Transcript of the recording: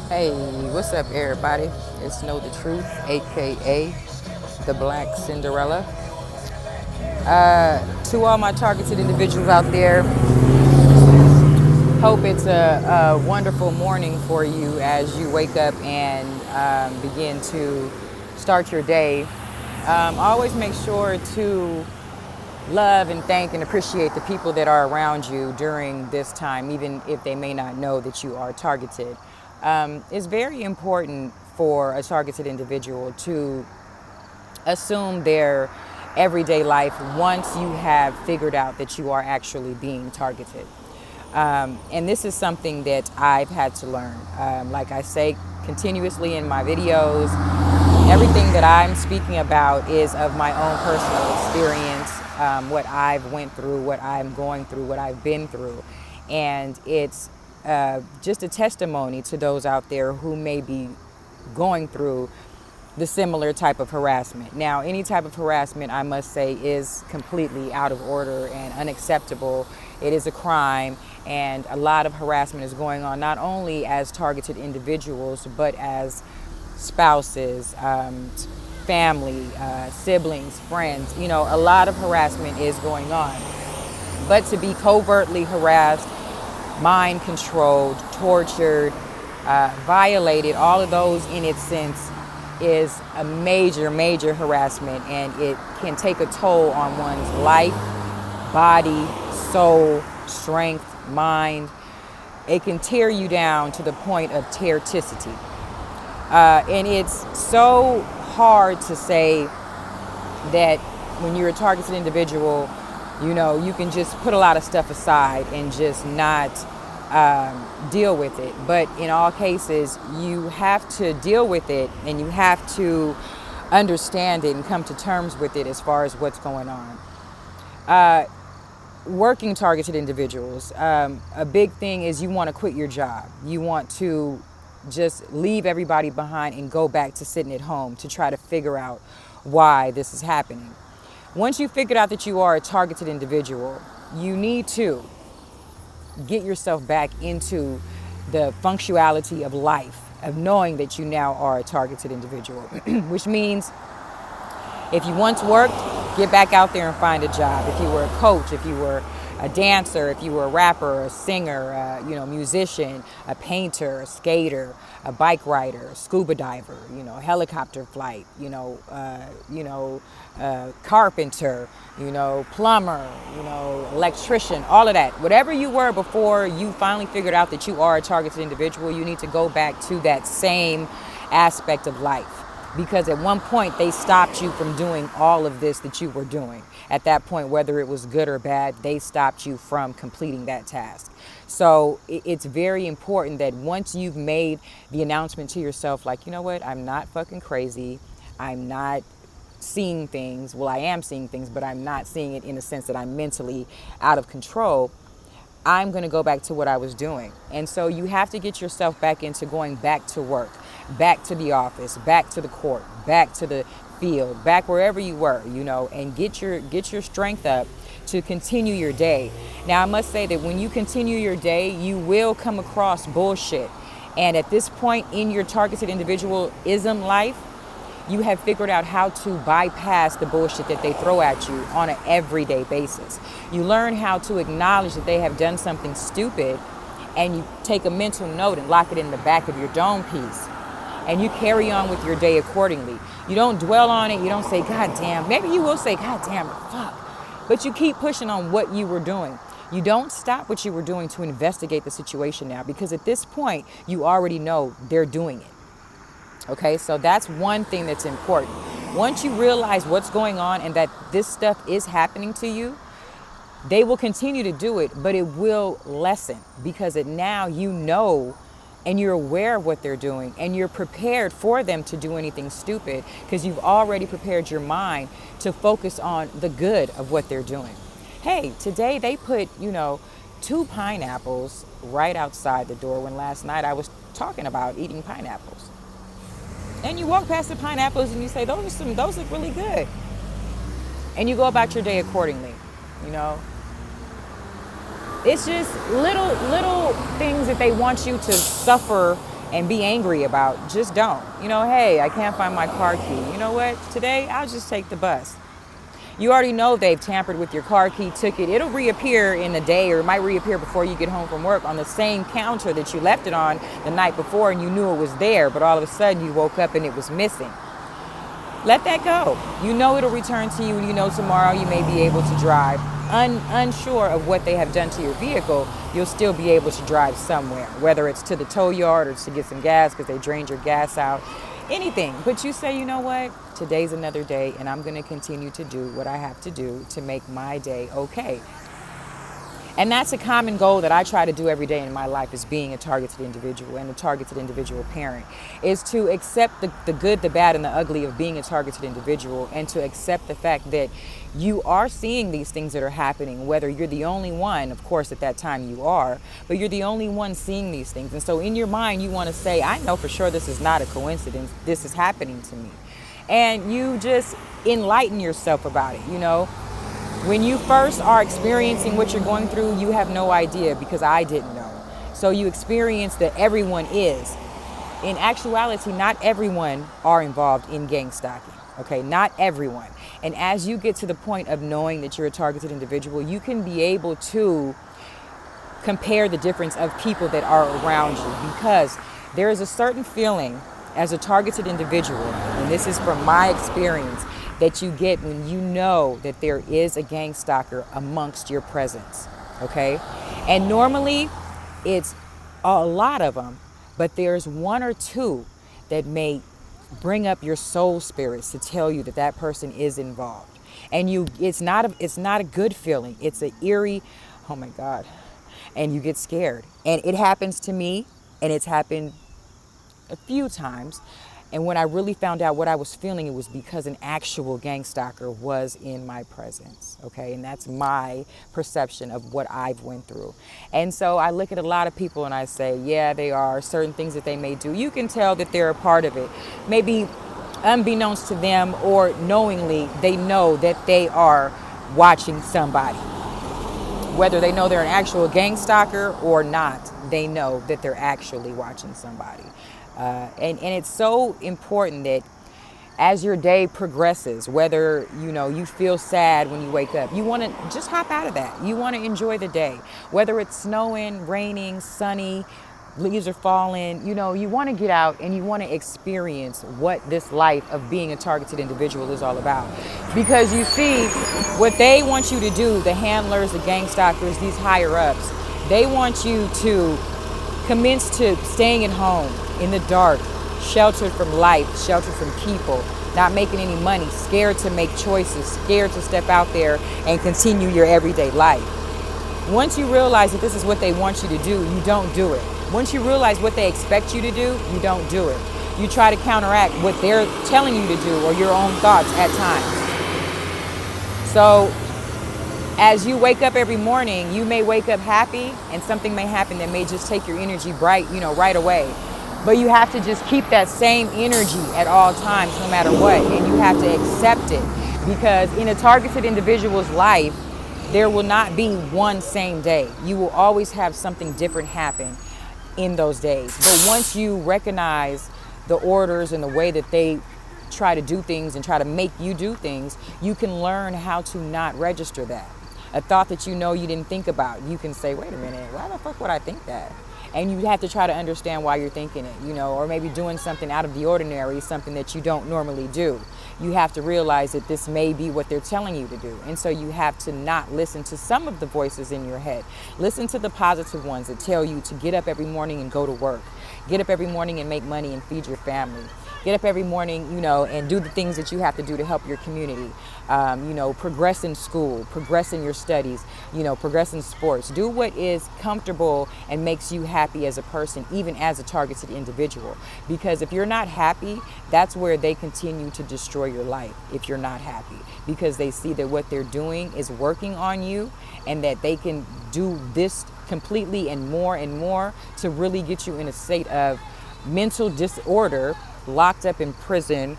Hey, what's up, everybody? It's Know the Truth, aka the Black Cinderella. To all my targeted individuals out there, hope it's a wonderful morning for you as you wake up and begin to start your day. Always make sure to love and thank and appreciate the people that are around you during this time, even if they may not know that you are targeted. It's very important for a targeted individual to assume their everyday life once you have figured out that you are actually being targeted. And this is something that I've had to learn. Like I say continuously in my videos, everything that I'm speaking about is of my own personal experience, what I've went through, what I'm going through, what I've been through. And it's just a testimony to those out there who may be going through the similar type of harassment. Now, any type of harassment, I must say, is completely out of order and unacceptable. It is a crime, and a lot of harassment is going on, not only as targeted individuals, but as spouses, family, siblings, friends. You know, a lot of harassment is going on. But to be covertly harassed, mind controlled, tortured, violated, all of those in its sense is a major, major harassment, and it can take a toll on one's life, body, soul, strength, mind. It can tear you down to the point of terticity. And it's so hard to say that when you're a targeted individual, you know, you can just put a lot of stuff aside and just not deal with it. But in all cases, you have to deal with it, and you have to understand it and come to terms with it as far as what's going on. Working targeted individuals, a big thing is you want to quit your job. You want to just leave everybody behind and go back to sitting at home to try to figure out why this is happening. Once you figured out that you are a targeted individual, you need to get yourself back into the functionality of life, of knowing that you now are a targeted individual, which means if you once worked, get back out there and find a job. If you were a coach, if you were a dancer, if you were a rapper, a singer, musician, a painter, a skater, a bike rider, a scuba diver, helicopter flight, carpenter, plumber, electrician, all of that. Whatever you were before you finally figured out that you are a targeted individual, you need to go back to that same aspect of life. Because at one point they stopped you from doing all of this that you were doing. At that point, whether it was good or bad, they stopped you from completing that task. So it's very important that once you've made the announcement to yourself, like, you know what, I'm not fucking crazy. I'm not seeing things. Well, I am seeing things, but I'm not seeing it in the sense that I'm mentally out of control. I'm going to go back to what I was doing. And so you have to get yourself back into going back to work, back to the office, back to the court, back to the field, back wherever you were, and get your strength up to continue your day. Now, I must say that when you continue your day, you will come across bullshit. And at this point in your targeted individualism life, you have figured out how to bypass the bullshit that they throw at you on an everyday basis. You learn how to acknowledge that they have done something stupid, and you take a mental note and lock it in the back of your dome piece. And you carry on with your day accordingly. You don't dwell on it. You don't say, God damn. Maybe you will say, God damn, fuck. But you keep pushing on what you were doing. You don't stop what you were doing to investigate the situation now, because at this point, you already know they're doing it. Okay, so that's one thing that's important. Once you realize what's going on and that this stuff is happening to you, they will continue to do it, but it will lessen, because now you know and you're aware of what they're doing, and you're prepared for them to do anything stupid, because you've already prepared your mind to focus on the good of what they're doing. Hey, today they put, 2 pineapples right outside the door, when last night I was talking about eating pineapples. And you walk past the pineapples and you say, those look really good. And you go about your day accordingly, It's just little things that they want you to suffer and be angry about. Just don't. Hey, I can't find my car key. You know what? Today, I'll just take the bus. You already know they've tampered with your car key, took it. It'll reappear in a day, or it might reappear before you get home from work on the same counter that you left it on the night before, and you knew it was there, but all of a sudden you woke up and it was missing. Let that go. You know it'll return to you, and you know tomorrow you may be able to drive. Unsure of what they have done to your vehicle, you'll still be able to drive somewhere, whether it's to the tow yard or to get some gas because they drained your gas out. Anything. But you say, you know what? Today's another day, and I'm going to continue to do what I have to do to make my day okay. And that's a common goal that I try to do every day in my life, is being a targeted individual and a targeted individual parent, is to accept the good, the bad, and the ugly of being a targeted individual, and to accept the fact that you are seeing these things that are happening, whether you're the only one, of course, at that time you are, but you're the only one seeing these things. And so in your mind, you want to say, I know for sure this is not a coincidence. This is happening to me. And you just enlighten yourself about it, When you first are experiencing what you're going through, you have no idea, because I didn't know. So you experience that everyone is. In actuality, not everyone are involved in gang stalking. Okay, not everyone. And as you get to the point of knowing that you're a targeted individual, you can be able to compare the difference of people that are around you, because there is a certain feeling as a targeted individual, and this is from my experience, that you get when you know that there is a gang stalker amongst your presence, okay? And normally it's a lot of them, but there's one or two that may bring up your soul spirits to tell you that that person is involved. And it's not a good feeling. It's an eerie, oh my God, and you get scared. And it happens to me, and it's happened a few times. And when I really found out what I was feeling, it was because an actual gang stalker was in my presence, okay? And that's my perception of what I've went through. And so I look at a lot of people and I say, yeah, they are certain things that they may do. You can tell that they're a part of it. Maybe unbeknownst to them or knowingly, they know that they are watching somebody. Whether they know they're an actual gang stalker or not, they know that they're actually watching somebody. And it's so important that as your day progresses, whether you feel sad when you wake up, you want to just hop out of that. You want to enjoy the day, whether it's snowing, raining, sunny, leaves are falling. You want to get out and you want to experience what this life of being a targeted individual is all about. Because you see, what they want you to do, the handlers, the gang stalkers, these higher ups, they want you to commence to staying at home in the dark, sheltered from life, sheltered from people, not making any money, scared to make choices, scared to step out there and continue your everyday life. Once you realize that this is what they want you to do, you don't do it. Once you realize what they expect you to do, you don't do it. You try to counteract what they're telling you to do or your own thoughts at times. So as you wake up every morning, you may wake up happy and something may happen that may just take your energy right away. But you have to just keep that same energy at all times, no matter what. And you have to accept it, because in a targeted individual's life, there will not be one same day. You will always have something different happen in those days. But once you recognize the orders and the way that they try to do things and try to make you do things, you can learn how to not register that. A thought that you didn't think about, you can say, wait a minute, why the fuck would I think that? And you have to try to understand why you're thinking it, or maybe doing something out of the ordinary, something that you don't normally do. You have to realize that this may be what they're telling you to do. And so you have to not listen to some of the voices in your head. Listen to the positive ones that tell you to get up every morning and go to work. Get up every morning and make money and feed your family. Get up every morning, and do the things that you have to do to help your community. Progress in school, progress in your studies, progress in sports. Do what is comfortable and makes you happy as a person, even as a targeted individual. Because if you're not happy, that's where they continue to destroy your life, if you're not happy. Because they see that what they're doing is working on you and that they can do this completely and more to really get you in a state of mental disorder, locked up in prison,